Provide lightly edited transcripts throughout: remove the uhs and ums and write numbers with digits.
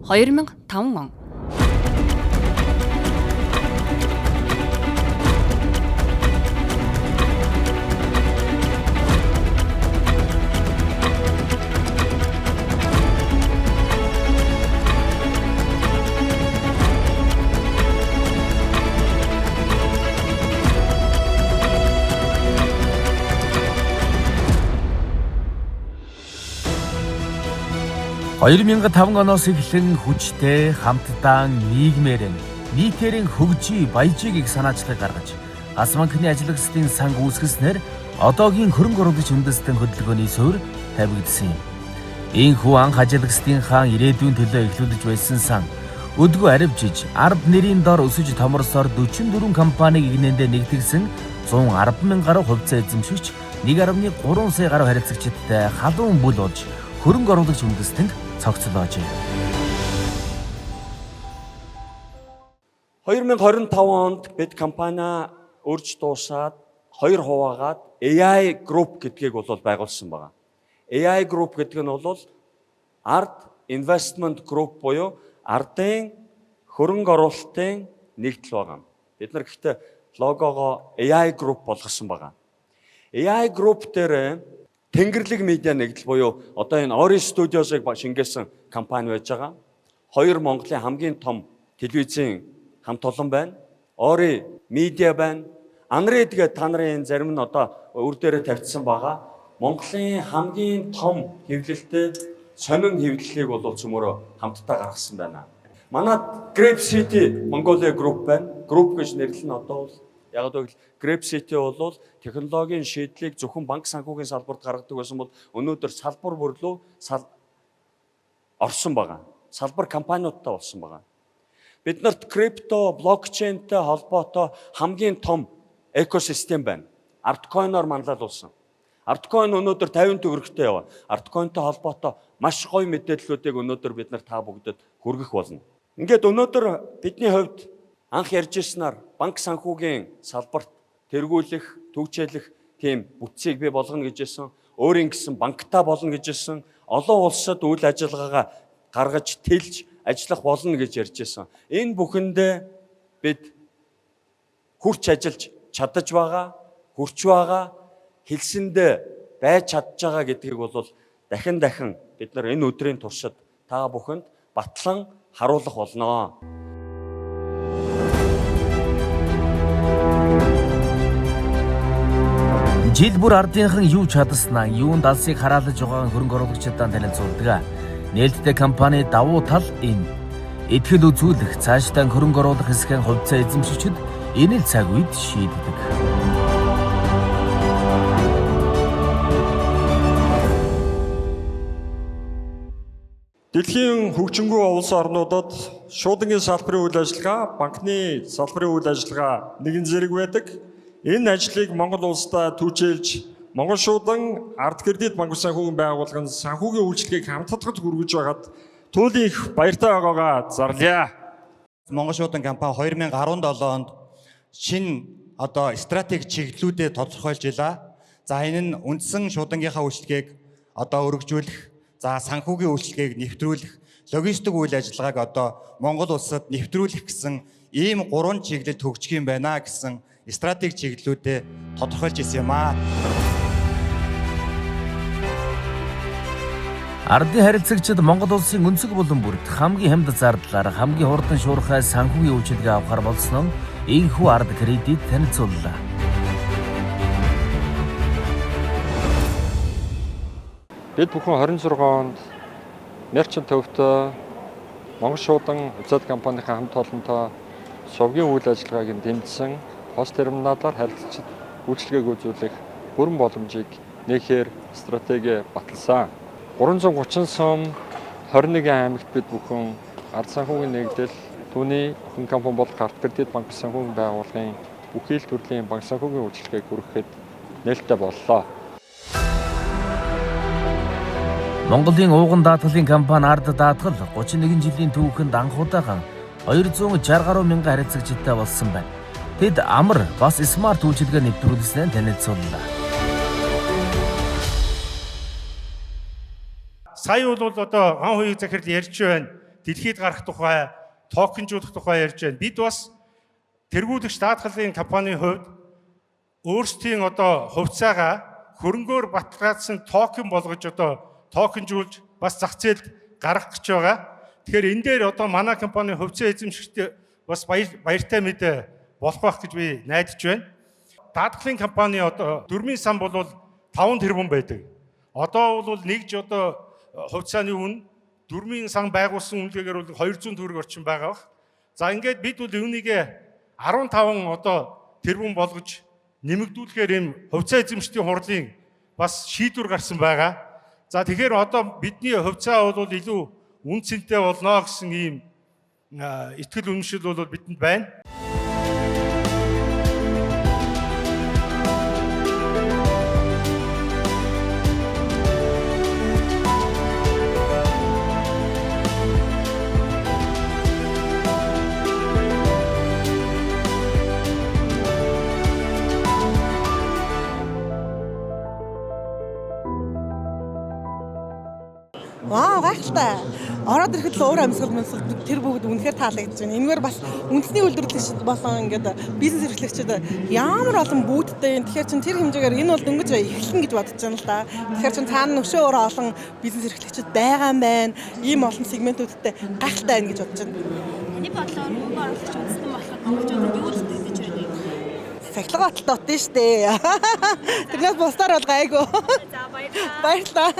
2005 он. оноос эхлэн хүчтэй хамтдаа нийтээрийн хөгжий баяжийг санаачлагыг гаргаж Ас банкны ажиллагчдын санг үүсгэснээр одоогийн хөрөнгө оруулагч үндэстэн хөдөлгөөний суурь тавигдсан юм. Ийхүү анх ажиллагчдынхаа ирээдүйн төлөө эхлүүлж байсан сан өдгөө аривжиж ард нэрийн дор өсөж томорсоор 44 компаниг игнэндээ нэгтгэсэн 110 мянган гаруй хувьцаа эзэмшигч 1.3 сая гаруй харилцагчдтай халуун бүл болж хөрөнгө оруулагч үндэстэнд цогцлоожээ. 2025 онд бид компани урьж дуусаад 2 хуваагаад AI Group гэдгийг бол байгуулсан байна. AI Group гэдэг нь бол Ard Investment Group буюу ардын хөрөнгө оруулалтын нэгдэл байна. Бид нар гэхдээ логогоо AI Group болгосон байна. AI Group дээр Тэнгэрлэг медиа нэгдэл буюу одоо энэ Ori Studios-ыг шингээсэн компани байж байгаа. 2 Монголын хамгийн том телевизийн хамт олон байна. Ori Media байна. Анрэ тэгээ та нарын зарим нь одоо үр дээрээ тавьчихсан байгаа. Монголын хамгийн том хэвлэлтэй сонин хэвлэлийг бол цөмөрөө хамтдаа гаргасан байна. Манай Grape City Mongolia Group байна. Group гэж нэрлэн одоо бол яг л Grape City бол технологийн шийдлийг зөвхөн банк санхүүгийн салбарт гаргадаг байсан бол өнөөдөр салбар бүрлүү орсон байгаа. Салбар компаниудтай болсон байгаа. Биднэрт крипто, блокчейнтэй холбоотой хамгийн том экосистем байна. Artcoin-оор манлайлуулсан. Artcoin өнөөдөр 50 төгрөгтэй яваа. Artcoin-тэй холбоотой маш гоё мэдээллүүдийг өнөөдөр бид нар та бүгдэд хүргэх болно. Ингээд өнөөдөр бидний хувьд анх ярьж ирснээр банк санхүүгийн салбарт тэргүүлэх, төвчээлэх тийм бүтцийг бий болгоно гэж хэлсэн. Өөрийн гэсэн банктаа болно гэж хэлсэн. Олон улсад үйл ажиллагаагаа гаргаж тэлж ажиллах болно гэж ярьж ирсэн. Энэ бүхэндээ бид хүрч ажиллаж чадаж байгаа, хүрч байгаа, хэлсэндээ байж чадж байгаа гэдгийг бол дахин бид нар энэ өдрийн туршид та бүхэнд батлан харуулах болно. Жил бүр ардынхан юу чадснаа, юунд алсыг хараалж байгаа хөрөнгө оруулагчдаа танилцуулдаг. Нээлттэй компани давуу тал энэ. Итгэл үзүүлэх, цаашдаа хөрөнгө оруулах хэсгийн хувьцаа эзэмшигчид энэ л цаг үед шийддэг. Дэлхийн хөгжингүй улс орнуудад шуудангийн салбарын үйл ажиллагаа, банкны салбарын үйл ажиллагаа нэгэн зэрэг байдаг. Энэ ажлыг Монгол улсдаа түүчилж, Монгол шуудан ард кредит банк санхүүгийн байгууллагын санхүүгийн үйлчлэгийг хамтдагт хүргэж байгаад туйлын их баяртай байгаагаа зарлая. Монгол шуудан компани 2017 онд шинэ стратеги чиглэлүүдэд тодорхойлж илаа. За энэ нь үндсэн шуудангийнхаа үйлчлэгийг өргөжүүлэх, санхүүгийн үйлчлэгийг нэвтрүүлэх, логистик үйл ажиллагааг Монгол улсад нэвтрүүлэх гэсэн ийм 3 чиглэлд хөгжих юм байна гэсэн стратеги чиглэлүүдэд тодорхойлж ирсэн юм аа. Ардын харилцагчид Монгол улсын өнцөг булан бүрд хамгийн хямд зардлаар хамгийн хурдан шуурхай санхүүгийн үйлчилгээ авахар болсон энэхүү ард кредит танилцууллаа. Бид бүхэн 26 онд Мерчант төвтэй Монгол шуудан хувьцаат компанийнхаа хамт олонтой сувгийн үйл ажиллагааг дэмжсэн пост терминалаар харилцагчид үйлчлэгийг үзүүлэх бүрэн боломжийг нээхээр стратеги баталсан. 330 сум 21 аймагт бид бүхэн ард санхүүгийн нэгдэл, түүний охин компани бол Ард кредит банк санхүүгийн байгууллагын бүхий л төрлийн банк санхүүгийн үйлчлэгийг хүргэхэд нээлттэй боллоо. Монголын ууган даатгалын компани Ард даатгал 31 жилийн түүхэнд анх удаага 260 гаруй мянган харилцагчтай болсон байна. Тэд амар бас смарт үйлчилгээ нэвтрүүлснээр танилцууллаа. Сая бол ан хувийг захирал ярьж байна. дэлхийд гарах тухай, токенжуулах тухай ярьж байна. Бид бас тэргүүлэгч даатгалын компанийн хувьд өөрсдийн одоо хувьцаагаа хөрөнгөөр баталгаажсан токен болгож одоо токенжуулж бас зах зээлд гаргах гэж байгаа. Тэгэхээр энэ дээр одоо манай компанийн хувьцаа эзэмшигчтэй бас баяртай мэдээ болох байх гэж би найдаж байна. Даатгалын компани одоо дөрмийн сан бол 5 тэрбум байдаг. Одоо бол нэгж одоо хувьцааны үн дөрмийн сан байгуулсан үнэлгээгээр бол 200 төгрөг орчим байгаа бах. За ингээд бид бол үүнийг 15 одоо тэрбум болгож нэмэгдүүлэхээр ийм хувьцаа эзэмшигчдийн хурлын бас шийдвэр гарсан байгаа. За тэгэхээр одоо бидний хувьцаа бол илүү үн цэнтэй болно гэсэн ийм итгэл үнэмшил бол бидэнд байна. Вау, гайхалтай. Ороод ирэхэд л өөр амьсгал тэр бүгд үнэхээр таалагдж байна. Энэгээр бас үндэсний үйлдвэрлэгчид болон ингээд бизнес эрхлэгчид ямар олон бүүдтэй. Тэгэхээр чин тэр хэмжээгээр энэ бол дөнгөж эхлэн гэж бодож байна л да. Тэгэхээр чин цаана өшөө өөр олон бизнес эрхлэгчид байгаа юм байна. Ийм олон сегментүүдтэй гайхалтай байна гэж бодож байна. Таны бодлоор мөнгө оруулагч үндэстэн болох монголчуудад юу л гэж байна? Сахилга баталтай утсан шүү дээ. Тэрнээс бусдаар бол гайгүй. За баярлалаа.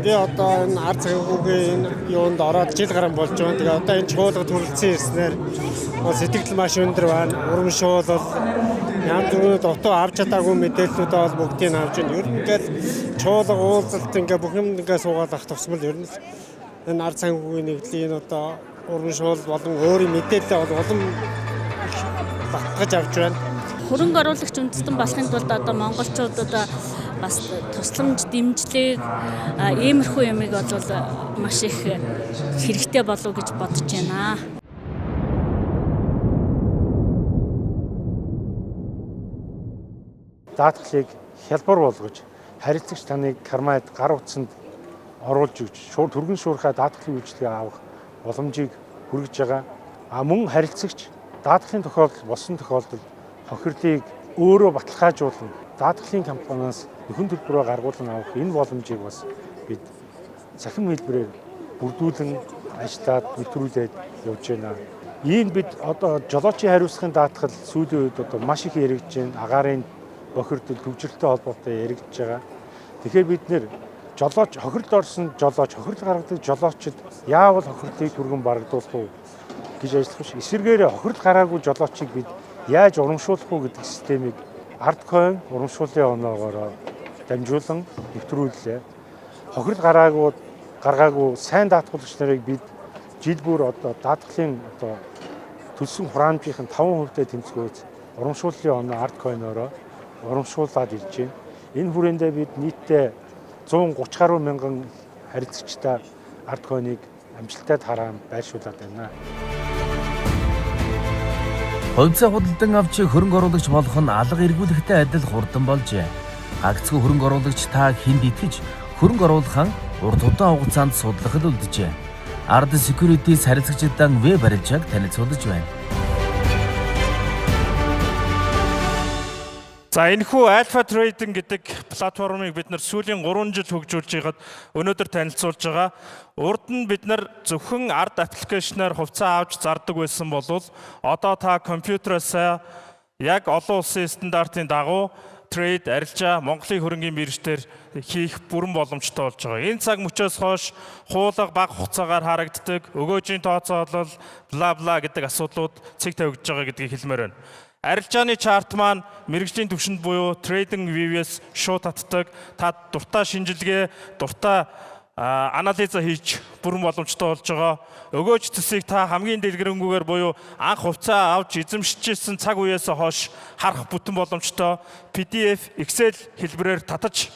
Би одоо энэ ард цагаагийн энэ юунд ороод жил гарсан болж байна. Тэгээ одоо энэ чуулга төрөлцсөн ирснээр сэтгэл маш өндөр байна. Урамшуул бол янз бүрийн дотоо авч чадаагүй мэдээллүүдээ бол бүгдийг авч байна. Ер нь ингээд чуулга уулзалт ингээд бүх юм ингээд суугаад ах тусмал ер нь энэ ард цагаагийн нэгдлийн энэ одоо урамшуул болон өөрийн мэдээлэл бол улам багтгаж авч байна. хөрөнгө оруулагч үндэстэн болохын тулд одоо монголчуудад бас тусламж дэмжлэг иймэрхүү юмыг бол маш их хэрэгтэй болов гэж бодож байна. Даатгалыг хялбар болгож харилцагч таныг кармайд гар утсанд оруулж өгч түргэн шуурхай даатгалын үйлчлэгээ авах боломжийг хүргэж байгаа. Мөн харилцагч даатгалын тохиолдол болсон тохиолдолд хохирлыг өөрөө баталгаажуулна. Даатгалын компаниас нөхөн төлбөрөөр гаргуулan авах энэ боломжийг бас бид цахим хэлбэрээр бүрдүүлэн ажиллаад нэвтрүүлээд явж байна. Ийм бид одоо жолоочийн хариуцлагын даатгал сүүлийн үед одоо маш их яригдж байна. Агаарын бохирдол төвжирэлтэй холбоотой яригдж байгаа. Тэгэхээр бид нэр жолооч хохиролд орсон жолооч хохирол гаргадаг жолоочд яавал хохирлыг түргэн барагдуулах уу гэж ажиллах биш. Эсвэргээр хохирол гараагүй жолоочийг бид яаж урамшуулах уу гэдэг системийг Ardcoin урамшууллын оноогоор дамжуулан нэвтрүүллээ. Хохирол гаргаагүй сайн даатгуулагч нарыг бид жил бүр одоо даатгалын одоо төлсөн хураамжийн 5%-тэй тэмцгөөж урамшууллын оноо Ardcoin-ороо урамшуулад ирж байна. Энэ хүрээндээ бид нийтдээ 130 гаруй мянган харилцагчтай Ardcoin-ыг амжилттай тараан байршуулад байна. Хувьцаа худалдан авч хөрөнгө оруулагч болох нь алга эргүүлэхтэй адил хурдан болжээ. Гагцгүй хөрөнгө оруулагч та хүнд итгэж хөрөнгө оруулахын урт удаан хугацаанд судлахад үлджээ. Ard Securities харилцагчдын веб барилжааг танилцуулж байна. За энэхүү Alpha Trading гэдэг платформыг бид нар сүүлийн 3 жил хөгжүүлж байгаад өнөөдөр танилцуулж байгаа. Урд нь бид нар зөвхөн ард аппликейшнаар хувьцаа авч зардаг байсан бол одоо та компьютероос яг олон улсын стандартын дагуу трейд, арилжаа, Монголын хөрөнгийн биржээр хийх бүрэн боломжтой болж байгаа. Энэ цаг мөчөөс хойш хуулга бага хугацаагаар харагддаг, өгөөжийн тооцоолол, бла бла гэдэг асуудлууд цэг тавигдж байгаа гэдгийг хэлмээр байна. Арилжааны чарт маань мэрэгжлийн түвшинд буюу Trading View-с шууд татдаг. Та дуртай шинжилгээ, дуртай анализа хийж бүрэн боломжтой болж байгаа. Өгөөж төсвийг та хамгийн дэлгэрэнгүйгээр буюу анх хувьцаа авч эзэмшижсэн цаг үеэс хойш харах бүтэн боломжтой. PDF, Excel хэлбэрээр татаж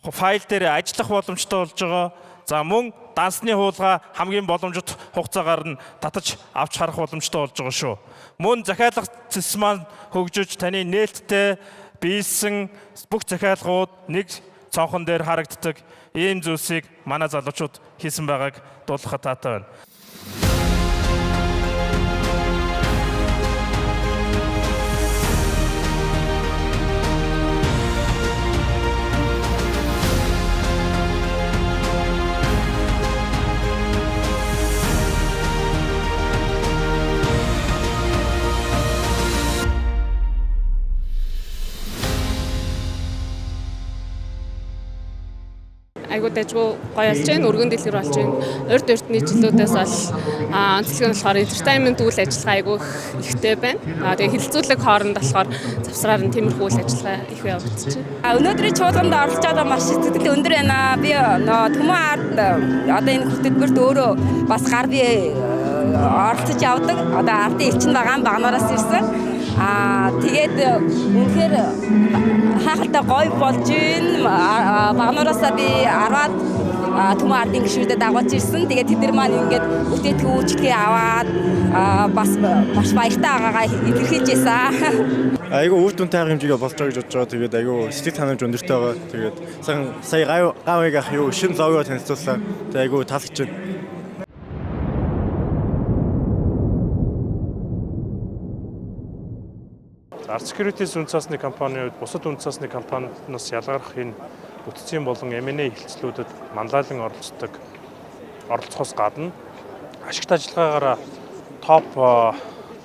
файл дээр ажиллах боломжтой болж байгаа. За мөн дансны хуулга хамгийн боломжит хугацаагаар нь татаж авч харах боломжтой болж байгаа шүү. Мөн захиалга систем маань хөгжиж таны нээлттэй биелсэн бүх захиалгууд нэг цонхон дээр харагддаг ийм зүйлсийг манай залуучууд хийсэн байгааг дуулгахад таатай байна. айгуу дайгуу гоё болж байна. Өргөн дэлгэр болж байна. Урд урдны жилүүдээс бол онцлог нь болохоор entertainment үйл ажиллагаа айгуу ихтэй байна. Тэгээ хилцүүлэг хооронд болохоор завсраар нь тиймэрхүү үйл ажиллагаа их явагдаж байна. Өнөөдрийн чуулганд оролцож байгаа маш сэтгэл өндөр байна. Би Төмөн ард одоо энэ хөтөлбөрт өөрөө бас гар би оролцож явдаг. Одоо ардын элчин байгаа багнаараас ирсэн. Тэгээд үнэхээр хаалтаа гоё болж байна. Багнаараасаа би 10-аад Төмөн ардын гишүүдэд дагуулж ирсэн. Тэгээд тэд нар маань ингээд бүтээтгүү үйлчлэгээ аваад бас маш баяртай байгаагаа илэрхийлж байсан. Айгу үр дүнтэй арга хэмжээгээ болж байгаа гэж бодож байгаа. Тэгээд айгу сэтгэл ханамж өндөртэй байгаа. Тэгээд сая гавыг ах юу шин логоо танилцуулсан. Тэгээд айгу таалагдж байна. Art Securities үн цасны компанийн хувьд бусад үн цасны компаниудаас ялгарх энэ бүтцийн болон M&A хэлтслүүдэд манлайлан оролцохоос гадна ашигт ажиллагаагаараа топ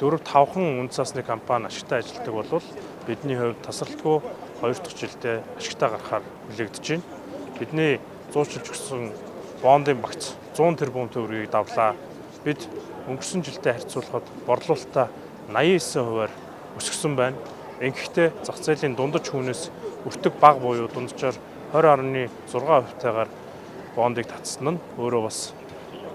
4-5хан үн цасны компани ашигтай ажилладаг бол бидний хувьд тасралтгүй 2 дахь жилдээ ашигтай гарахаар хүлээгдэж байна. Бидний 100 жил өгсөн бондын багц 100 тэрбум төгрөгийг давлаа. Бид өнгөрсөн жилдээ харьцуулахад борлуулалтаа 89%-аар өсгсөн байна. Ингэхдээ зах зээлийн дундаж хүнээс өртөг баг буюу дунджаар 20.6%-тайгаар бондыг татсан нь өөрөө бас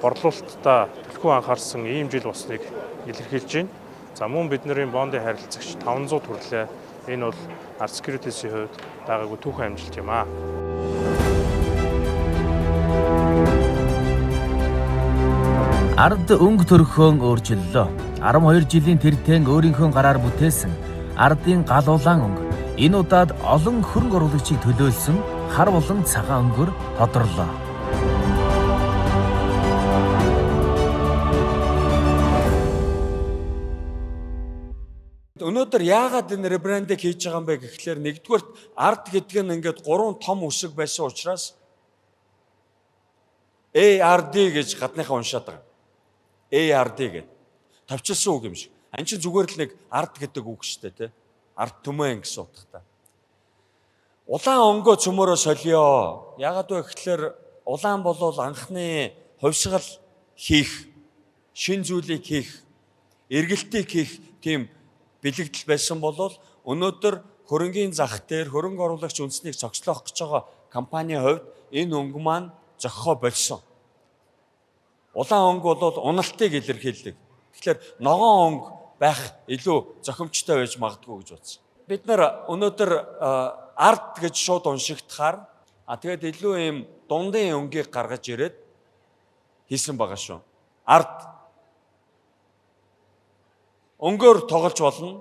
борлуулалтаа төлхөө анхаарсан ийм жил болсныг илэрхийлж байна. За мөн бидний бондын харилцагч 500 хүрлээ. Энэ бол Art Securities-ийн хувьд байгаагүй түүхэн амжилт юм аа. Ард өнгө төрхөөн өөрчлөлөө. 12 жилийн тэртэн өөрийнхөө гараар бүтээсэн ардын гал улаан өнгө энэ удаад олон хөрөнгө оруулагчийг төлөөлсөн хар болон цагаан өнгөөр тодорлоо. Өнөөдөр яагаад энэ ребрандинг хийж байгаа юм бэ гэхлээр нэгдүгээр ард гэдэг нь ингээд 3 том үсэг байсан учраас ARD гэж гадныхаа уншаад байгаа. ARD гэдэг тавчилсан үг юм шиг. Ан чинь зүгээр л нэг ард гэдэг үг шүү дээ, тэ. Ард түмэн гэсэн утгатай. Улаан онгоо цөмөрөө солио. Яагаад вэ гэхлээр улаан болвол анхны хувьсгал хийх, шин зүйлийг хийх, эргэлтийг хийх тийм бэлэгдэл байсан болвол өнөөдөр хөрөнгийн зах дээр хөрөнгө оруулагч үндэснийг цогцлоох гэж байгаа компанийн хувьд энэ өнгө маань зохихоо болсон. Улаан өнгө бол уналтыг илэрхийлдэг. Тэгэхээр ногоон өнгө байх илүү зохимжтой байж магадгүй гэж бодсон. Бид нар өнөөдөр ард гэж шууд уншигдахаар тэгээд илүү ийм дундын өнгийг гаргаж ирээд хийсэн байгаа шүү. Ард өнгөөр тоглож болно.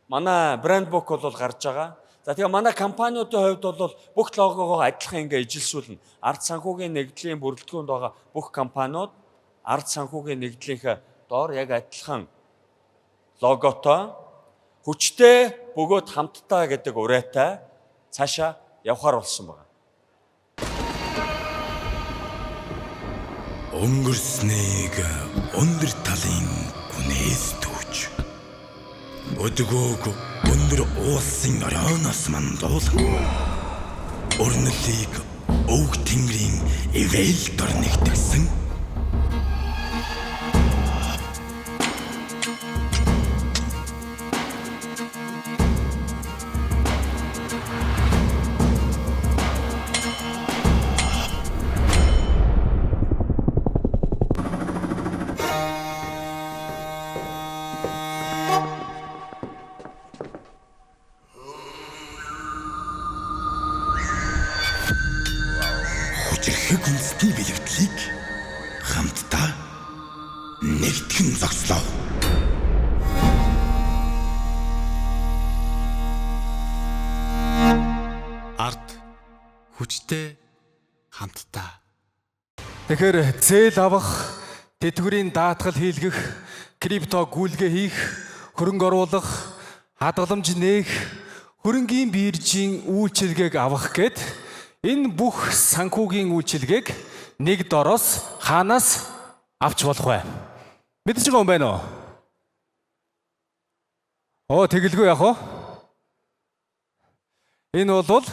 Манай брэнд бук бол гарч байгаа. За тэгээ манай компаниудын хувьд бол бүх логогоо адилхан ингээ ижилсүүлнэ. Ард санхүүгийн нэгдлийн бүрэлдэхүүнд байгаа бүх компаниуд ард санхүүгийн нэгдлийнхээ доор яг адилхан логотой хүчтэй бөгөөд хамтдаа гэдэг урайтай цаашаа явхаар болсон байна. Өнгөрснийг өндөр талын гүнээс түүж өдгөөг өндөр уусын орооноос мандуулан өрнөлийг өг тэнгэрийн ивэл дор нэгтгэсэн хүнсний бэлэгдлийг хамтдаа нэгтгэн зогслоо. Ард хүчтэй хамтдаа. Тэгэхээр зээл авах, тэтгэврийн даатгал хийлгэх, крипто гүйлгээ хийх, хөрөнгө оруулах, хадгаламж нээх, хөрөнгийн биржийн үйлчилгээг авах гэд энэ бүх санхүүгийн үйлчилгээг нэг дороос хаанаас авч болох вэ? Мэдэж байгаа юм байна уу? Тэгэлгүй яах вэ? Энэ бол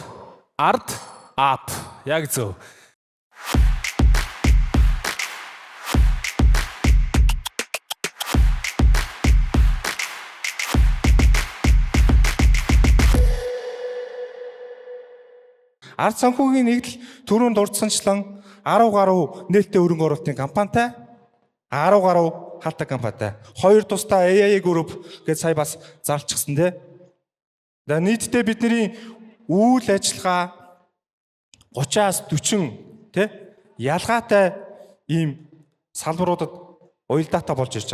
ард App. Яг зөв. Ард санхүүгийн нэгдэл түрүүнд дурдсанчлан 10 гаруй нээлттэй хөрөнгө оруулалтын компанитай 10 гаруй хаалттай компанитай 2 тусдаа AIA Group гэж сая бас зарлчихсан тий. Нийтдээ бидний үйл ажиллагаа 30-аас 40 тий ялгаатай ийм салбаруудад уялдаатай болж ирж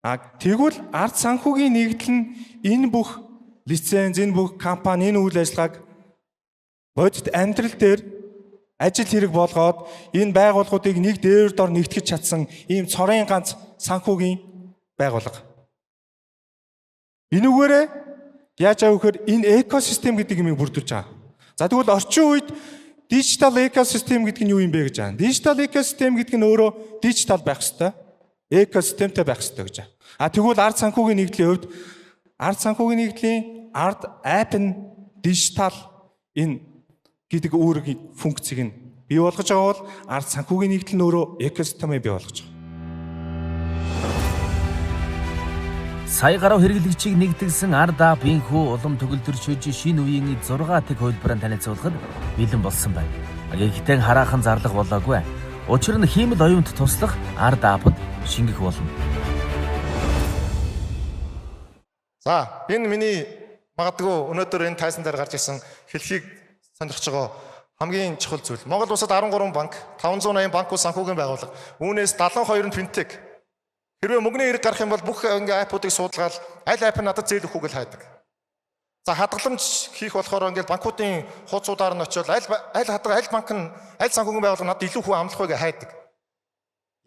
байгаа. Тэгвэл ард санхүүгийн нэгдэл нь энэ бүх лиценз, энэ бүх компани, энэ үйл ажиллагааг бодит амьдрал дээр ажил хэрэг болгоод энэ байгууллагуудыг нэг дээр дор нэгтгэж чадсан ийм цорын ганц санхүүгийн байгууллага. Энүүгээрээ яаж аа вэхээр энэ экосистем гэдэг юмыг бүрдүүлж байгаа. За тэгвэл орчин үед дижитал экосистем гэдэг нь юу юм бэ гэж байна. Дижитал экосистем гэдэг нь өөрөө дижитал байх ёстой. Экосистемтэй байх ёстой гэж байна. Тэгвэл ард санхүүгийн нэгдлийн хувьд ард санхүүгийн нэгдлийн ард апп нь дижитал энэ гэдэг үүрэг функцийг нь бий болгож байгаа бол ард санхүүгийн нэгдэл нь өөрөө экосистемээ бий болгож байгаа. Сая гаруй хэрэглэгчийг нэгтгэсэн ард аппийнхүү улам төгөлдрчөж шинэ үеийн 6 тэг хөлбөрөнд танилцуулахад бэлэн болсон байна. Гэхдээ хараахан зарлах болоогүй. Учир нь хиймэл оюунт туслах ард аппд шингэх болно. За, энэ миний магадгүй өнөөдөр энэ тайзан дээр гарч ирсэн хэлхийг сонирхож байгаа хамгийн чухал зүйл. Монгол улсад 13 банк, 580 банкуд санхүүгийн байгууллага, үүнээс 72 нь финтек. Хэрвээ мөнгөний хэрэг гарах юм бол бүх ингээ аппуудыг судалгаал аль апп нь надад зээл өгөхийг л хайдаг. За хадгаламж хийх болохоор ингээ банкуудын хуудсуудаар нь очиод аль банк нь аль санхүүгийн байгууллага надад илүү хүн амлах байг хайдаг.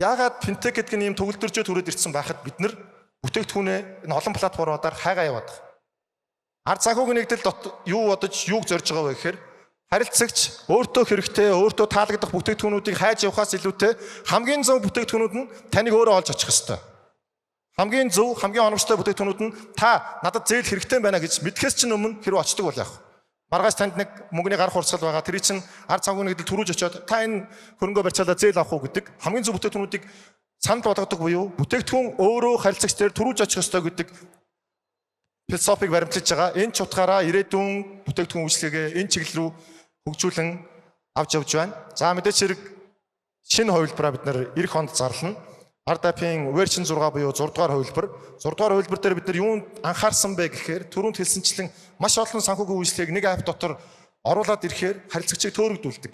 Яагаад финтек гэдэг нь ийм төгөлдржөө төрөөд ирсэн байхад бид нар бүтээгдэхүүнээ энэ олон платформудаар хайгаа яваад байгаа. Ард санхүүгийн нэгдэл юу бодож юуг зорж байгаа вэ гэхээр харилцагч өөртөө хэрэгтэй, өөртөө таалагдах бүтээгдэхүүнүүдийг хайж явахаас илүүтэй хамгийн зөв бүтээгдэхүүнүүд нь таныг өөрөө олж очих ёстой. Хамгийн зөв, хамгийн оновчтой бүтээгдэхүүнүүд нь та надад зээл хэрэгтэй байна гэж мэдхээс чинь өмнө хэрэг очдөг бол яах вэ? Маргааш танд нэг мөнгөний гар хурцгал байгаа. Тэр чинь ард санхүүгийн нэгдэл түрүүж очиод та энэ хөрөнгөө барьцаалаа зээл авах уу гэдэг хамгийн зөв бүтээгдэхүүнүүдийг санал болгодог буюу бүтээгдэхүүн өөрөө харилцагч дээр түрүүж очих ёстой гэдэг философиг баримтлаж байгаа. Энэ ч утгаараа ирээдүйн бүтээгдэхүүн үйлчлэгээ энэ чиглэл рүү хөгжүүлэн авч явж байна. За мэдээч хэрэг шинэ хувилбараа бид нэр эх хонд зарлана. Ард аппийн вершн 6 буюу 6 дугаар хувилбар. 6 дугаар хувилбар дээр бид нар юунд анхаарсан бэ гэхээр түрүүнд хэлсэнчлэн маш олон санхүүгийн үйлчлэгийг нэг апп дотор оруулаад ирэхээр харилцагчийг төөрөгдүүлдэг.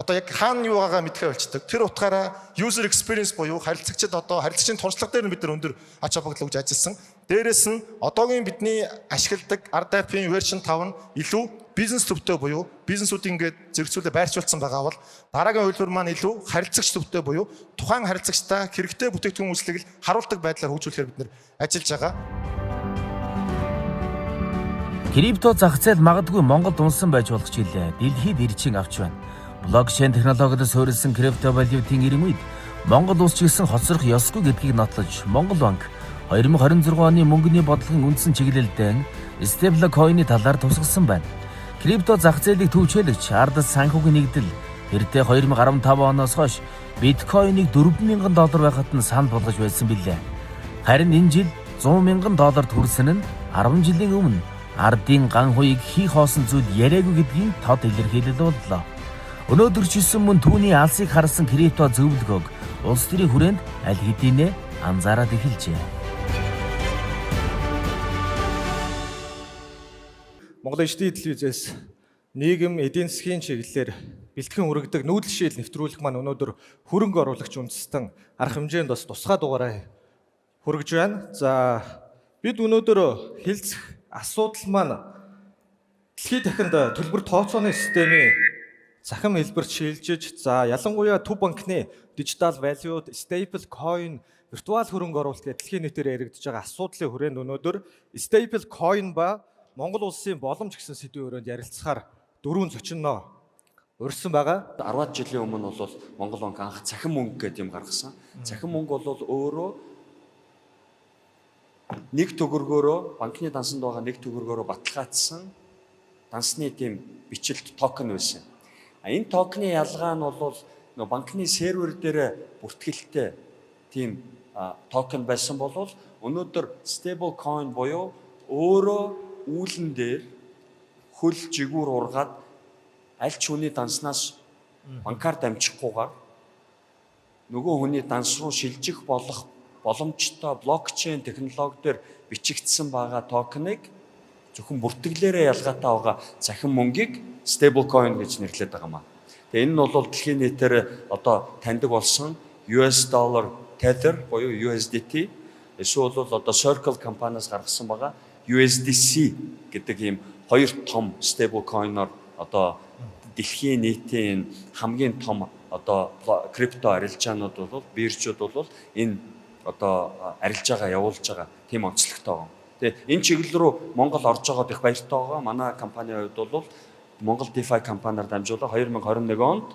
Одоо яг хаана юу байгаагаа мэдхээ болчдөг. Тэр утгаараа user experience буюу харилцагчид одоо харилцагчийн туршлага дээр нь бид нар өндөр ач холбогдол өгж ажилласан. Дээрээс нь одоогийн бидний ашигладаг ард аппийн вершн 5 нь илүү бизнес төвтэй буюу бизнесүүдийн ингээд зэрэгцүүлээ байршуулсан байгаа бол дараагийн хувилбар маань илүү харилцагч төвтэй буюу тухайн харилцагчтай хэрэгтэй бүтээгдэхүүн үйлчлэгийг харуулдаг байдлаар хөгжүүлэхээр бид нар ажиллаж байгаа. Крипто зах зээл магадгүй Монголд унсан байж болох ч илээ. Дэлхийд ирчин авч байна. Блокчейн технологиод суурилсан крипто валютын ирэн үед Монгол улс ч гэсэн хоцрох ёсгүй гэдгийг нотлож Монгол банк 2026 оны мөнгөний бодлогын үндсэн чиглэлдээ стейблкойны талаар тусгасан байна. Крипто зах зээлийг төвчээлэгч ард санхүүгийн нэгдэл эртээ 2015 оноос хойш биткойныг $4,000 байхад нь санал болгож байсан билээ. Харин энэ жил $100,000 хүрсэн нь 10 жилийн өмнө ардын ган хуйг хий хоосон зүйл яриагүй гэдгийг тод илэрхийлэл боллоо. Өнөөдөр ч гэсэн мөн түүний алсыг харсан крипто зөвлөгөөг улс төрийн хүрээнд аль хэдийнэ анзаараад эхэлжээ. Монголын ишдийн телевизээс нийгэм эдийн засгийн чиглэлээр бэлтгэн хүргэдэг нүүдэлшил нэвтрүүлэг маань өнөөдөр хөрөнгө оруулагч үндэстэн арга хэмжээнд бас тусгай дугаараа хүргэж байна. За бид өнөөдөр хэлцэх асуудал маань дэлхийн дахинд төлбөр тооцооны системийн захим хэлбэрт шилжиж, за ялангуяа төв банкны digital value, stable coin, виртуал хөрөнгө оруулалт гэх дэлхийн нийтээр яригдж байгаа асуудлын хүрээнд өнөөдөр stable coin ба Монгол улсын боломж гэсэн сэдвийн өрөөнд ярилцахаар дөрвөн зочиноо урьдсан байгаа. 10 жилийн өмнө бол Монгол банк анх цахим мөнгө гэдэг юм гаргасан. Цахим мөнгө бол өөрөө нэг төгрөгөөрөө банкны дансанд байгаа нэг төгрөгөөрөө баталгаажсан дансны тийм бичлэлт токен байсан. Энэ токены ялгаа нь бол нөгөө банкны сервер дээр бүртгэлтэй тийм токен байсан бол өнөөдөр stable coin буюу өөрөө үүлэн дээр хөл жигүүр ургаад аль ч хүний данснаас банкар дамжихгүйгээр нөгөө хүний данс руу шилжих болох боломжтой блокчейн технологиор бичигдсэн байгаа токеныг зөвхөн бүртгэлээрээ ялгаатай байгаа захин мөнгийг stable coin гэж нэрлэдэг байгаа маа. Тэгээ энэ нь бол дэлхийн нийтээр одоо таньдаг болсон US dollar tether буюу USDT эсвэл одоо Circle компаниас гаргасан байгаа USDC гэдэг ийм хоёр том stable coin-оор одоо дэлхийн нийтийн хамгийн том одоо крипто арилжаанууд бол биржүүд бол энэ одоо арилжаагаа явуулж байгаа тийм онцлогтой байгаа. Тэгээ энэ чиглэл рүү Монгол орж байгаад их баяртай байгаа. Манай компанийн хувьд бол Монгол DeFi компаниар дамжуулан 2021 онд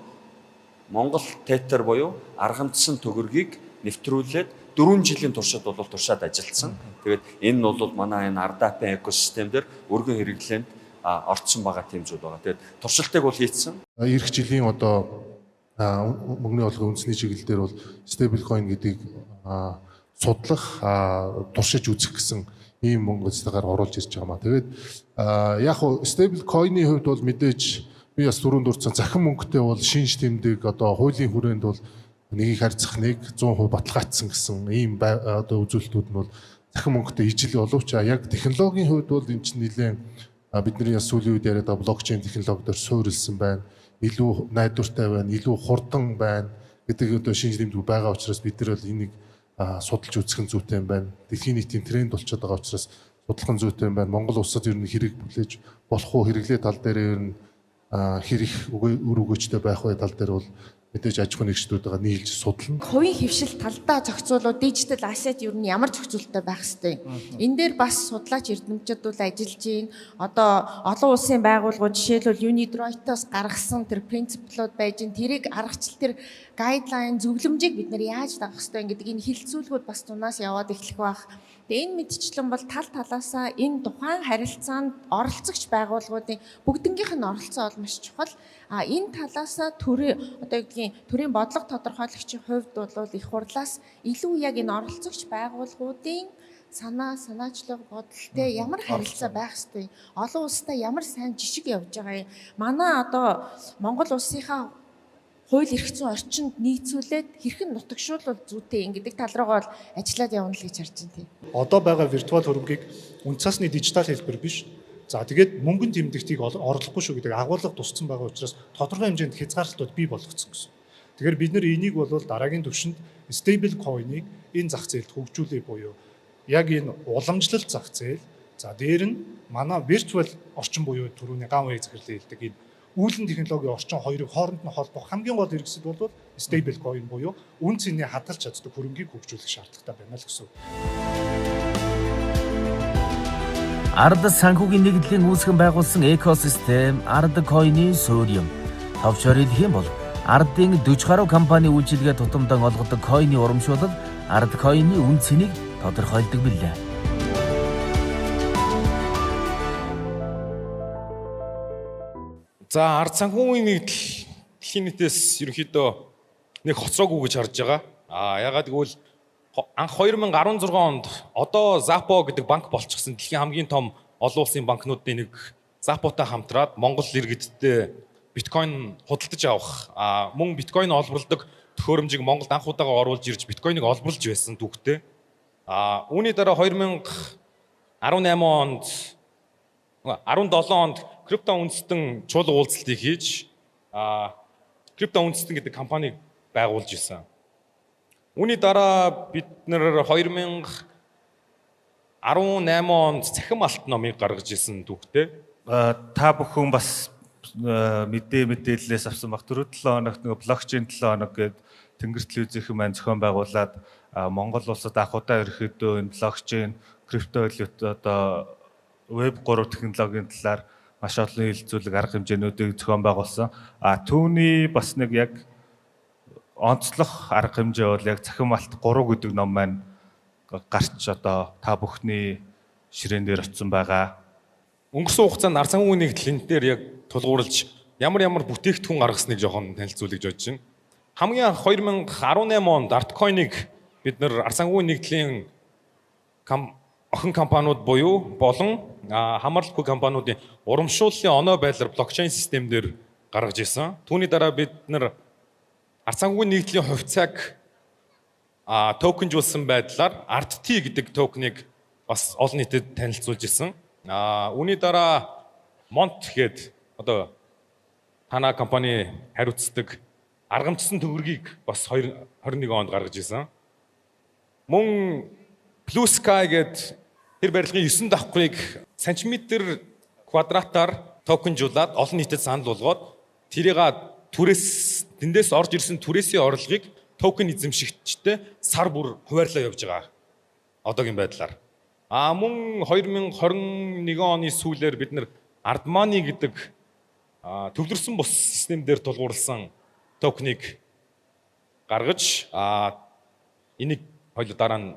Монгол Tether буюу аргамтсан төгрөгийг нэвтрүүлээд 4 жилийн туршид бол туршаад ажилласан. Тэгээд энэ нь бол манай энэ Ardapin экосистем дээр өргөн хэрэглээнд орцсон байгаа тийм зүйл байгаа. Тэгээд туршилтыг бол хийцэн. Ирэх жилийн одоо мөнгөний олгын үндэсний чиглэл дээр бол stable coin гэдгийг судлах, туршиж үзэх гэсэн ийм мөнгө зэтгээр оруулж ирж байгаа маа. Тэгээд яг хуу stable coin-ийн хувьд бол мэдээж би бас түрүүнд дурдсан захин мөнгөтэй бол шинж тэмдэг одоо хуулийн хүрээнд бол нэгийг харьцах нэг 100% баталгаажсан гэсэн ийм одоо үзүүлэлтүүд нь бол захин мөнгөтэй ижил боловч яг технологийн хувьд бол энэ чинь нэлээд бидний сүүлийн үед яриад байгаа блокчейн технологиор суурилсан байна. Илүү найдвартай байна, илүү хурдан байна гэдэг одоо шинж тэмдэг байгаа учраас бид нар бол энийг судалж үзэх нь зүйтэй юм байна. Дэлхийн нийтийн тренд болчиход байгаа учраас судлах нь зүйтэй юм байна. Монгол улсад ер нь хэрэг бүлээж болох уу, хэрэглээ тал дээр ер нь хэрэг үр өгөөжтэй байх бай тал дээр бол мэдээж аж ахуйн нэгжлүүдтэйгээ нийлж судлана. Хувийн хөвшил талдаа зохицуулаад дижитал ассет ер нь ямар зохицуулттай байх ёстой. Энэ дээр бас судлаач эрдэмтдүүд бол ажиллаж байна. Одоо олон улсын байгууллагууд жишээлбэл Unidroit-оос гаргасан тэр принциплууд байж гин тэрийг аргачлал тэр гайдлайн зөвлөмжийг бид нэр яаж дагах ёстой гэдэг энэ хилцүүлгүүд бас тунаас яваад эхлэх байх. Тэгээ энэ мэдчлэн бол тал талаасаа энэ тухайн харилцаанд оролцогч байгууллагуудын бүгднгийнх нь оролцоо бол маш чухал. Энэ талаасаа төрийн бодлого тодорхойлогчийн хувьд бол их хурлаас илүү яг энэ оролцогч байгууллагуудын санаачлаг бодолтой ямар харилцаа байх ёстой. Олон улстай ямар сайн жишг явж байгаа юм. Манай одоо Монгол улсынхаа хууль эрх зүйн орчинд нийцүүлээд хэрхэн нутагшуулбал зүйтэй гэдэг тал руугаа бол ажиллаад явна л гэж харж байна тийм. Одоо байгаа виртуал хөрөнгийг үн цасны дижитал хэлбэр биш. За тэгээд мөнгөнд тэмдэгтийг орлохгүй шүү гэдэг агуулга тусцсан байгаа учраас тодорхой хэмжээнд хязгаарлалтууд бий болгоцсон гэсэн. Тэгэхээр бид нэр энийг бол дараагийн түвшинд stable coin-ыг энэ зах зээлд хөгжүүлээ буюу яг энэ уламжлалт зах зээл. За дээр нь манай виртуал орчин буюу түрүүний ган үе захирлын хэлдэг энэ үүлэн технологийн орчин хоёрыг хооронд нь холбох хамгийн гол хэрэгсэл бол stable coin буюу үн цэний хадгалж чаддаг хөрөнгийг хөгжүүлэх шаардлагатай байна л гэсэн. Ард санхүүгийн нэгдлийн үүсгэн байгуулсан экосистем Ард coin-ийн суурь юм. Товчоор хэлэх юм бол Ардын 40 гаруй компани үйлчилгээ тутамдан олгодог coin-ийн урамшуулал Ард coin-ийн үн цэнийг тодорхойлдог билээ. За ард санхүүгийн нэгдэл дэлхийн нийтээс ерөнхийдөө нэг хоцроогүй гэж харж байгаа. Ягаад гэвэл анх 2016 онд одоо Zappo гэдэг банк болчихсон дэлхийн хамгийн том олон улсын банкнуудын нэг Zappo-тай хамтраад Монгол иргэдтэй биткойн худалдаж авах, мөн биткойн олборлдог төхөөрөмжийг Монголд анх удаага оруулж ирж биткойныг олборлж байсан түүхтэй. Үүний дараа 2018 онд 17 онд крипто үндэстэн чуулга уулзалтыг хийж крипто үндэстэн гэдэг компанийг байгуулж исэн. Үүний дараа бид нэр 2018 онд цахим алт номыг гаргаж исэн түүхтэй. Та бүхэн бас мэдээлэлээс авсан баг 4-7 хоногт нөгөө блокчейн 7 хоног гэдэг тэнгэр телевизийн маань зохион байгуулад Монгол улсад анх удаа ерөөхдөө энэ блокчейн, криптовалют одоо веб 3 технологийн талаар маш олон хилцүүлэг арга хэмжээнүүдийг зохион байгуулсан. Түүний бас нэг яг онцлог арга хэмжээ бол яг цахим алт 3 гэдэг ном маань гарч одоо та бүхний ширээн дээр очсон байгаа. өнгөрсөн хугацаанд ард санхүүгийн нэгдлийн дээр яг тулгуурлаж ямар бүтээгдэхүүн гаргасныг жоохон танилцуулж бодож байна. Хамгийн анх 2018 онд Artcoin-ыг бид нар ард санхүүгийн нэгдлийн охин компаниуд болон хамаарлалгүй компаниудын урамшууллын оноо байдлаар блокчейн системээр гаргаж ирсэн. Түүний дараа бид нар ард санхүүгийн нэгдлийн хувьцааг токенжуулсан байдлаар ART гэдэг токеныг бас олон нийтэд танилцуулж ирсэн. Үүний дараа Mont гээд одоо танай компани хариуцдаг аргамжсан төгрөгийг бас 2021 онд гаргаж ирсэн. Мөн Blue Sky гээд тэр барилгын 9 давхрыг сантиметр квадратаар токенжуулаад олон нийтэд санал болгоод тэрийг тэндээс орж ирсэн түрээсийн орлогыг токен эзэмшигчтэй сар бүр хуваарлаа явж байгаа. Одоогийн байдлаар. Мөн 2021 оны сүүлээр бид нар Ardmani гэдэг төвлөрсөн бус системээр тулгуурласан токеныг гаргаж энийг хоёул дараа нь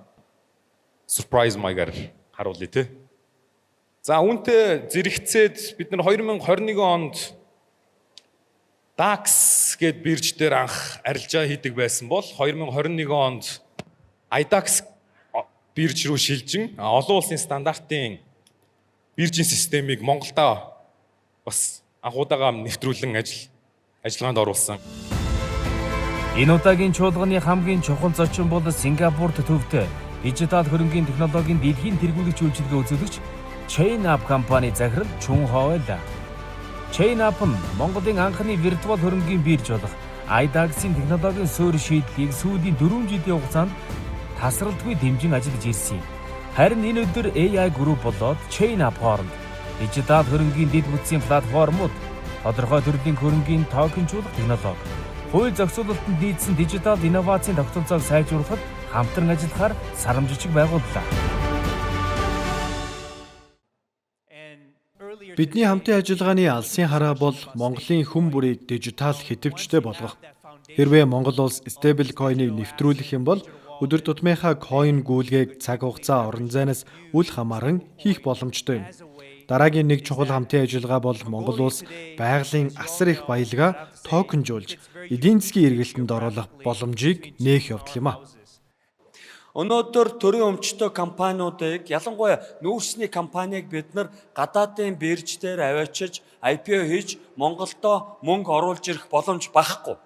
surprise маягаар харуулъя те. За үүнтэй зэрэгцээд бид нар 2021 онд DAX гээд бирж дээр анх арилжаа хийдэг байсан бол 2021 онд IDAX бирж рүү шилжин олон улсын стандартын биржийн системийг Монголдо бас анхудаага нэвтрүүлэн ажиллагаанд оруулсан. Энэ удаагийн чуулганы хамгийн чухал зочин бол Сингапурт төвтэй дижитал хөрөнгийн технологийн дэлхийн тэргүүлэгч үйлчилгээ үзүүлэгч ChainUp компани захирал Чунхоо байлаа. ChainUp нь Монголын анхны виртуал хөрөнгийн бирж болох IDAX-ийн технологийн суурь шийдлийг сүүлийн 4 жилийн хугацаанд тасралтгүй дэмжин ажиллаж ирсэн юм. Харин энэ өдөр AI Group болоод ChainUp хооронд дижитал хөрөнгийн дэд бүтцийн платформуд, тодорхой төрлийн хөрөнгийн токенжуулах технологи, хууль зохицуулалтанд нийцсэн дижитал инновацийн тогтолцоог сайжруулахад хамтран ажиллахаар сарамжчиг байгууллаа. Бидний хамтын ажиллагааны алсын хараа бол Монголын хүн бүрийг дижитал хэтвчтэй болгох. Хэрвээ Монгол улс стейблкойныг нэвтрүүлэх юм бол өдөр тутмынхаа койн гүйлгээг цаг хугацаа орон зайнаас үл хамааран хийх боломжтой юм. Дараагийн нэг чухал хамтын ажиллагаа бол Монгол улс байгалийн асар их баялгаа токенжуулж эдийн засгийн эргэлтэнд оруулах боломжийг нээх явдал юм а. Өнөөдөр төрийн өмчтөй компаниудыг ялангуяа нүүрсний компанийг бид нар гадаадын бирж дээр аваачиж IPO хийж Монголдо мөнгө оруулж ирэх боломж багхгүй.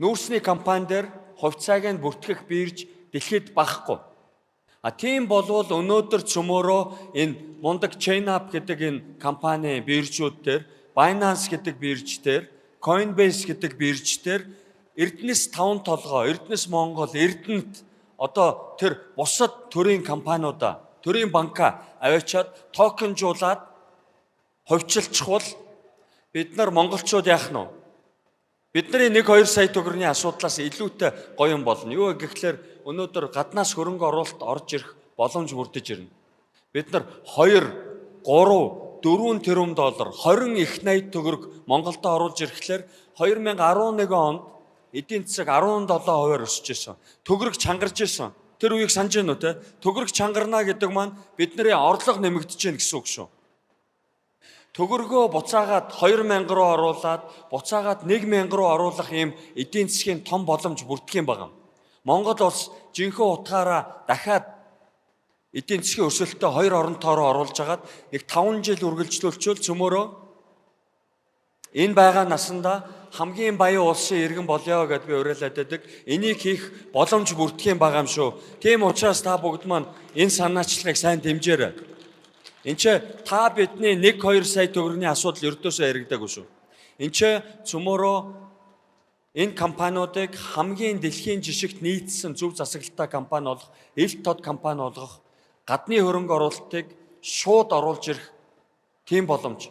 Нүүрсний компани дээр хувьцааг нь бүртгэх бирж дэлхийд багхгүй. Тийм болвол өнөөдөр цөмөөрөө энэ мундаг ChainUp гэдэг энэ компани биржүүд дээр, Binance гэдэг бирж дээр, Coinbase гэдэг бирж дээр Эрдэнэс 5 толгой, Эрдэнэс Монгол, Эрдэнэт одоо тэр бусад төрийн компаниудаа, төрийн банка аваачаад токенжуулаад хувьчилчихвол бид нар монголчууд яах нь вэ? Бидний 1-2 сая төгрөгийн асуудлаас илүүтэй гоё юм болно. Юу гэхлээр өнөөдөр гаднаас хөрөнгө оруулалт орж ирэх боломж бүрдэж ирнэ. Бид нар 2, 3, 4 тэрбум доллар, 20 их 80 төгрөг Монголд оруулж ирэхлээр 2011 онд эдийн засаг 17% өсөж ирсэн. Төгрөг чангарч ирсэн. Тэр үеийг санаж байна уу те? Төгрөг чангарна гэдэг маань бидний орлого нэмэгдэж байна гэсэн үг шүү. Төгрөгөө буцаагаад 2000 руу оруулаад буцаагаад 1000 руу оруулах юм эдийн засгийн том боломж бүрдэх юм байна. Монгол улс жинхэнэ утгаараа дахиад эдийн засгийн өсөлтөд 2 оронтоороо оруулж хагаад нэг 5 жил үргэлжлүүлчихвэл цөмөөрөө энэ байгаа насанда хамгийн баян улсын иргэн болёо гэдээ би уриалаад байдаг. Энийг хийх боломж бүрдэх юм байгаа юм шүү. Тийм учраас та бүгд маань энэ санаачлагыг сайн дэмжээрэй. Энд чи та бидний 1-2 сая төгрөгийн асуудал ердөөсөө яригдаагүй шүү. Энд чи цөмөөрөө энэ компаниудыг хамгийн дэлхийн жишгт нийцсэн зөв засаглалтай компани болох, ил тод компани болгох, гадны хөрөнгө оруулалтыг шууд оруулж ирэх тийм боломж,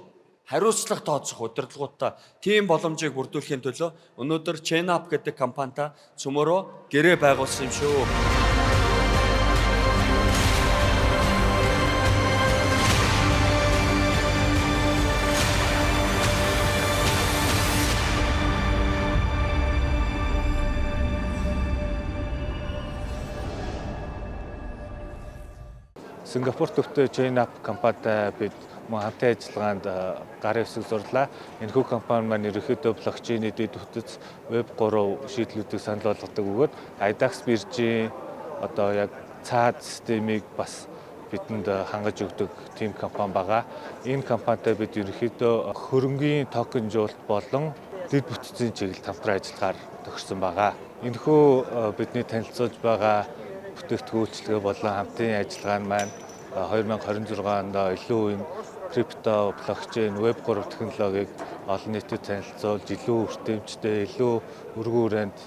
хариуцлага тооцох удирдлагуудаа тийм боломжийг бүрдүүлэхийн төлөө өнөөдөр ChainUp гэдэг компанитай цөмөөрөө гэрээ байгуулсан юм шүү. Сингапур төвтэй JNAP компанитай бид мөн хамтын ажиллагаанд гарын хэсэг зурлаа. Энэхүү компани маань ерөнхийдөө блокчейний дэд бүтц Web 3 шийдлүүдийг санал болгодог бөгөөд IDAX биржийн одоо яг цаад системийг бас бидэнд хангаж өгдөг тийм компани байгаа. Энэ компанитай бид ерөнхийдөө хөрөнгийн токенжуулалт болон дэд бүтцийн чиглэлд хамтран ажиллагаар тохирсон байгаа. Энэхүү бидний танилцуулж байгаа бүтээгдэхүүн үйлчилгээ болон хамтын ажиллагаа нь маань 2026 онд илүү энэ крипто, блокчейн, Web 3 технологиг олон нийтэд танилцуулж илүү өртөмжтэй, илүү өргөн хүрээнд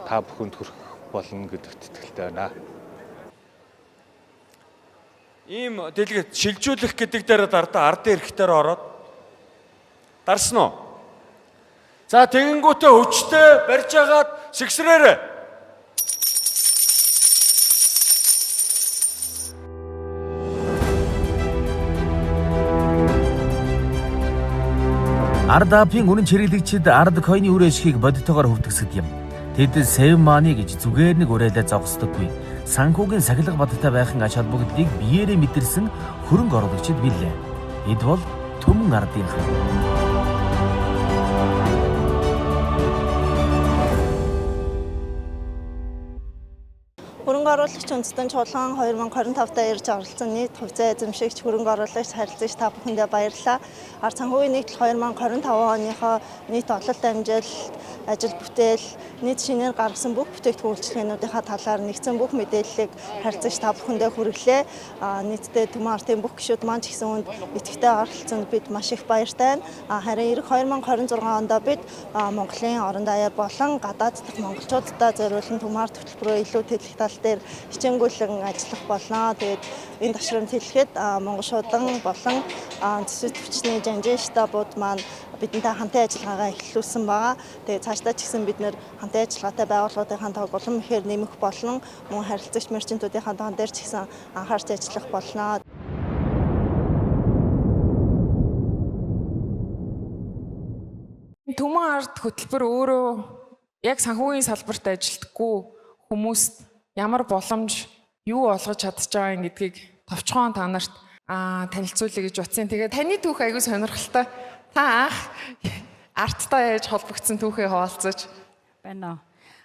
та бүхэнд хүрэх болно гэдэгт итгэлтэй байна. Ийм дэлгэц шилжүүлэх гэдэг дээр дардаа ардын эрхтээр ороод дарсан уу? За тэгэнгүүтээ хүчтэй барьж агаад сэгсрээрээ. Ардапын үнэн чирэгдэгчид ард койны үр ашгийг бодитоогоор хүртгсэд юм. Тэд save money гэж зүгээр нэг урайлаа зогсдоггүй. Санхүүгийн сахилга бодтой байхын ач холбогдлыг биеэрээ мэдэрсэн хөрөнгө оруулагчид билээ. Эд бол Түмэн ардын хан. Хөрөнгө оруулагч үндэстэн чуулган 2025-д ирж оролцсон нийт хувьцаа эзэмшигч хөрөнгө оруулагч харилцагч та бүхэндээ баярлалаа. Ард санхүүгийн нийтлэл 2025 оныхоо нийт ололт амжилт, ажил бүтээл, нийт шинээр гаргасан бүх бүтээгдэхүүн үйлчилгээнүүдийнхаа талаар нэгдсэн бүх мэдээллийг харилцагч та бүхэндээ хүргэлээ. Нийтдээ Түмэн ардын бүх гишүүд маань ч гэсэн үнд идэвхтэй оролцсонд бид маш их баяртай байна. Харин эх 2026 онд бид Монголын орон даяар болон гадаад дахь монголчуудаа зориулсан Түмэн ард хөтөлбөрөө илүү тэлэх тал дээр хичээнгүйлэн ажиллах болно. Тэгээд энэ ташрамд хэлэхэд Монгол шуудан болон зэвсэг төвчний жанжин штабууд маань бидэнтэй хамтын ажиллагаагаа эхлүүлсэн байгаа. Тэгээд цаашдаа ч гэсэн бид нэр хамтын ажиллагаатай байгууллагуудынхаа тоог улам ихээр нэмэх болон мөн харилцагч мерчентүүдийнхаа тоон дээр ч гэсэн анхаарч ажиллах болно. Түмэн ард хөтөлбөр өөрөө яг санхүүгийн салбарт ажилтггүй хүмүүст ямар боломж юу олгож чадж байгаа гэдгийг товчхон та нарт танилцуулъя гэж утсан. Тэгээд таны түүх аягүй сонирхолтой. Та анх арттай яаж холбогдсон түүхээ хуваалцаж байна.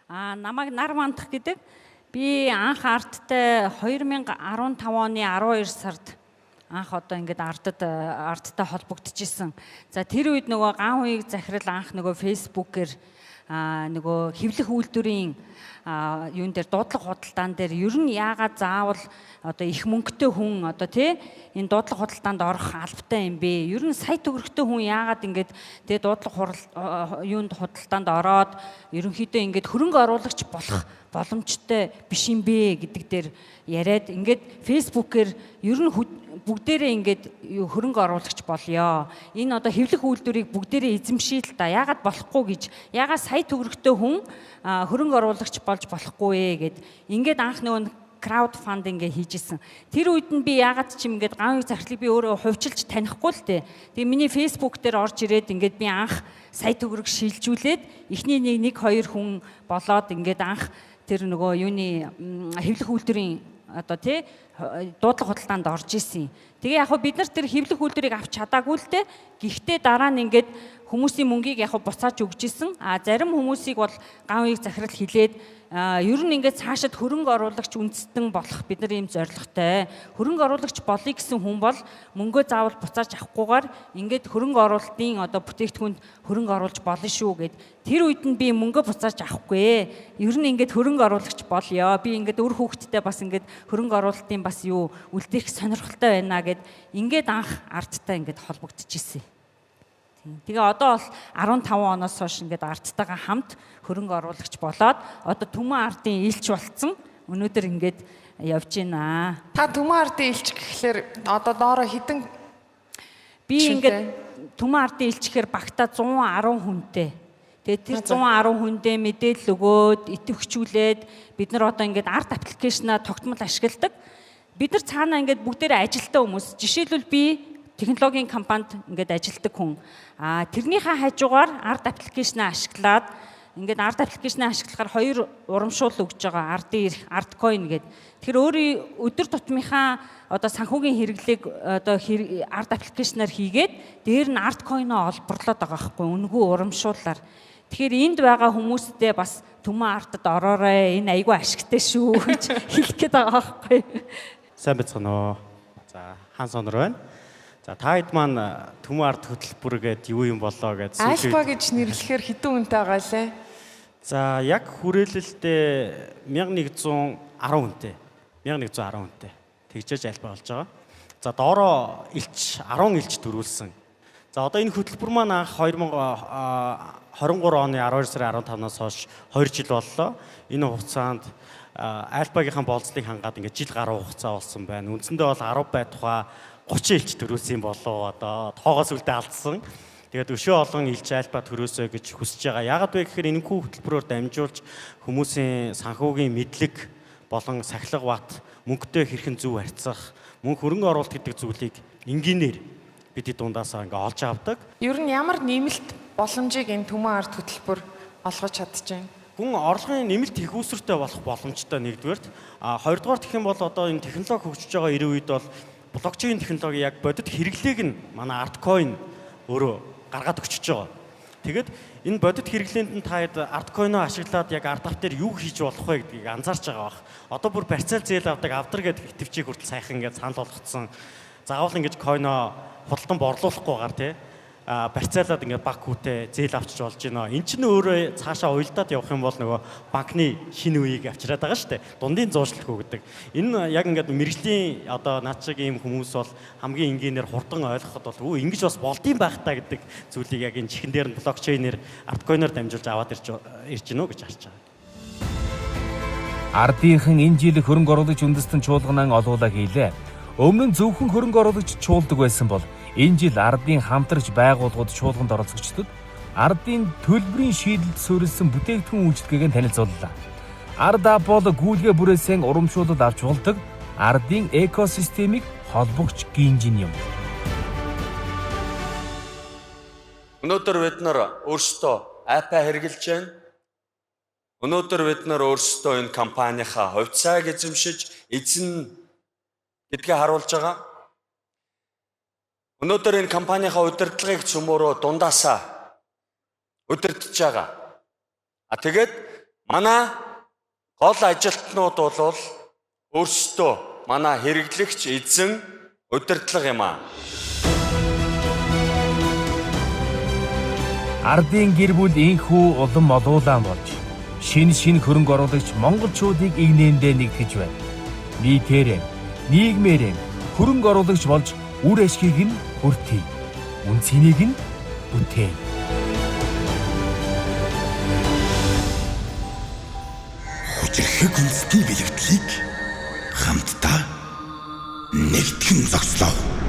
Намайг Нар Мандах гэдэг. Би анх арттай 2015 оны 12 сард анх одоо ингээд арттай холбогдчихсэн. За тэр үед нөгөө ган хуйг захирал анх нөгөө фэйсбүүкээр нөгөө хэвлэх үйлдвэрийн юун дээр дуудлага худалдаан дээр ер нь яагаад заавал одоо их мөнгөтэй хүн одоо тий энэ дуудлага худалдаанд орох албатай юм бэ? Ер нь сая төгрөгтэй хүн яагаад ингээд тий дуудлага юунд худалдаанд ороод ерөнхийдөө ингээд хөрөнгө оруулагч болох боломжтой биш юм бэ гэдэг дээр яриад ингээд фэйсбүүкээр ер нь бүгдээрээ ингээд хөрөнгө оруулагч болёо. Энэ одоо хэвлэх үйлдвэрийг бүгдээрээ эзэмшил та. Яагаад болохгүй гэж. Яагаад сая төгрөгтэй хүн хөрөнгө оруулагч болж болохгүй ээ гэд. Ингээд анх нөгөө крауд фандинг хийжсэн. Тэр үед нь би яагаад ч юм ингээд ган захирлыг би өөрөө хувьчилж танихгүй л дээ. Тэгээ миний фэйсбүүк дээр орж ирээд ингээд би анх сая төгрөг шилжүүлээд эхний 1-2 хүн болоод ингээд анх тэр нөгөө юуны хэвлэх үйлдвэрийн одоо тий дуудлага худалдаанд орж исэн. Тэгээ яг бид нар тэр хэвлэх үйлдвэрийг авч чадаагүй л дээ. Гэхдээ дараа нь ингээд хүмүүсийн мөнгийг яг буцааж өгч исэн. Зарим хүмүүсийг бол ган уйг захирал хилээд ер нь ингээд цаашид хөрөнгө оруулагч үндэстэн болох бид нар ийм зорилготой. Хөрөнгө оруулагч болъё гэсэн хүн бол мөнгөө заавал буцааж авахгүйгээр ингээд хөрөнгө оруулалтын одоо бүтээгдэхүүнд хөрөнгө оруулж болно шүү гэд. Тэр үед нь би мөнгөө буцааж авахгүй. Ер нь ингээд хөрөнгө оруулагч болёо. Би ингээд өр хүүхдтэй бас ингээд хөрөнгө оруулалтын бас юу үлдээх сонирхолтой байна гэд ингээд анх арттай ингээд холбогдчихжээ. Тэгээ одоо бол 15 оноос хойш ингээд арттайгаа хамт хөрөнгө оруулагч болоод одоо Түмэн ардын элч болцсон. Өнөөдөр ингээд явж байна. Та Түмэн ардын элч гэхлээр одоо доороо хэдэн би ингээд Түмэн ардын элч гэхээр багта 110 хүнтэй. Тэгээ тэр 110 хүндээ мэдээлэл өгөөд идэвхжүүлээд бид нар одоо ингээд арт аппликейшнаа тогтмол ашигладаг. Бид нар цаанаа ингээд бүгдээрээ ажилтаа хүмүүс. Жишээлбэл би технологийн компанид ингээд ажилтдаг хүн. Тэрнийхээ хажуугаар арт аппликейшнаа ашиглаад ингээд арт аппликейшн ашиглахаар хоёр урамшуул өгж байгаа. Ардын эрх, арт coin гэдэг. Тэгэхээр өөрийн өдөр тутмынхаа одоо санхүүгийн хэрэглээг одоо арт аппликейшнаар хийгээд дээр нь арт coin-оо олборлоод байгаа байхгүй үнэгүй урамшуулаар. Тэгэхээр энд байгаа хүмүүстээ бас Түмэн артад ороорой. Энэ айгүй ашигтай шүү гэж хэлэх гээд байгаа байхгүй. Сайн байцгаана уу. За хаан сонор байна. За та хэд маань Түмэн арт хөтөлбөр гээд юу юм болоо гэж Альфа гэж нэрлэхээр хэдэн үнэтэй байгаа лээ? За яг хүрээлэлдээ 1110 үнэтэй. 1110 үнэтэй. Тэгжээж альфа болж байгаа. За доороо 10 илч төрүүлсэн. За одоо энэ хөтөлбөр маань анх 2023 оны 12 сарын 15-наас хойш 2 жил боллоо. Энэ хугацаанд альфагийнхаа болцлыг хангаад ингээд жил гаруй хугацаа болсон байна. Үндсэндээ бол 10 бай тухай 30 илч төрүүлсэн болоо одоо тоогоос үлдээ алдсан. Тэгээд өшөө олон илч альфа төрөөсөө гэж хүсэж байгаа. Яагаад вэ гэхээр энэхүү хөтөлбөрөөр дамжуулж хүмүүсийн санхүүгийн мэдлэг болон сахилга бат мөнгөтэй хэрхэн зөв харьцах, мөнгө хөрөнгө оруулалт гэдэг зүйлийг энгийнээр бидний дундаасаа ингээ олж авдаг. Ер нь ямар нэмэлт боломжийг энэ Түмэн арт хөтөлбөр олгож чадчихэв? Хүн орлогын нэмэлт их үүсвэртэй болох боломжтой нэгдүгээрт. Хоёрдугаар гэх юм бол одоо энэ технологи хөгжиж байгаа эрийн үед бол блокчейн технологи яг бодит хэрэглээг нь манай арткоин өөрөө гаргаад өгчөж байгаа. Тэгэд энэ бодит хэрэглээнд нь та арткоиноо ашиглаад яг арт дээр юу хийж болох вэ гэдгийг анзаарч байгаа бах. Одоо бүр барьцаал зээл авдаг авдар гэдэг итгэвчийг хүртэл сайхан ингээд санал болгоцсон. Заавал ингэж койно худалдан борлуулахгүйгээр тий барьцаалаад ингээд баг хүүтэй зээл авчиж болж байна. Эн чинь өөрөө цаашаа уйлдаад явах юм бол нөгөө банкны шинэ үеийг авчираад байгаа шүү дээ. Дундын зуушлалгүй гэдэг. Энэ яг ингээд мэрэгжлийн одоо над шиг ийм хүмүүс бол хамгийн энгийнээр хурдан ойлгоход бол ингэж бас болдсон байх та гэдэг зүйлийг яг энэ чихэн дээр нь блокчейнээр арткоиноор дамжуулж аваад ирж гинөө гэж харж байгаа. Ардынхан энэ жил хөрөнгө оруулагч үндэстэн чуулганан олуулаа хийлээ. Өмнө нь зөвхөн хөрөнгө оруулагч чуулдаг байсан бол энэ жил ардын хамтрагч байгууллагууд чуулганд оролцогчдод ардын төлбөрийн шийдэлд суурилсан бүтээгдэхүүн үйлчлэгийг танилцууллаа. Ард Апол гүйлгээ бүрээсээ урамшуулалт авч болдог ардын экосистемийг холбогч гинжин юм. Өнөөдөр бид нар өөрсдөө Apple хэрэгжилж байна. Өнөөдөр бид нар өөрсдөө энэ компанийнхаа хувьцааг эзэмшиж, эзэн гэдгээ харуулж байгаа. Өнөөдөр энэ компанийнхаа удирдлагыг цөмөөрөө дундаасаа удирдах байгаа. Тэгээд манай гол ажилтнууд бол өөрсдөө манай хэрэглэгч эзэн удирдлага юм аа. Ардын гэр бүл инхүү улам олуулаан болж шинэ хөрөнгө оруулагч монголчуудыг игнэндээ нэгтгэж байна. Нийтээрээ, нийгмээрээ хөрөнгө оруулагч болж үр ашгийг нь хүртээ. Үнцнийг нь бүтээн. Хүчрхэг үндэсний бэлэгдлийг хамтдаа нэгтгэн зогслоо.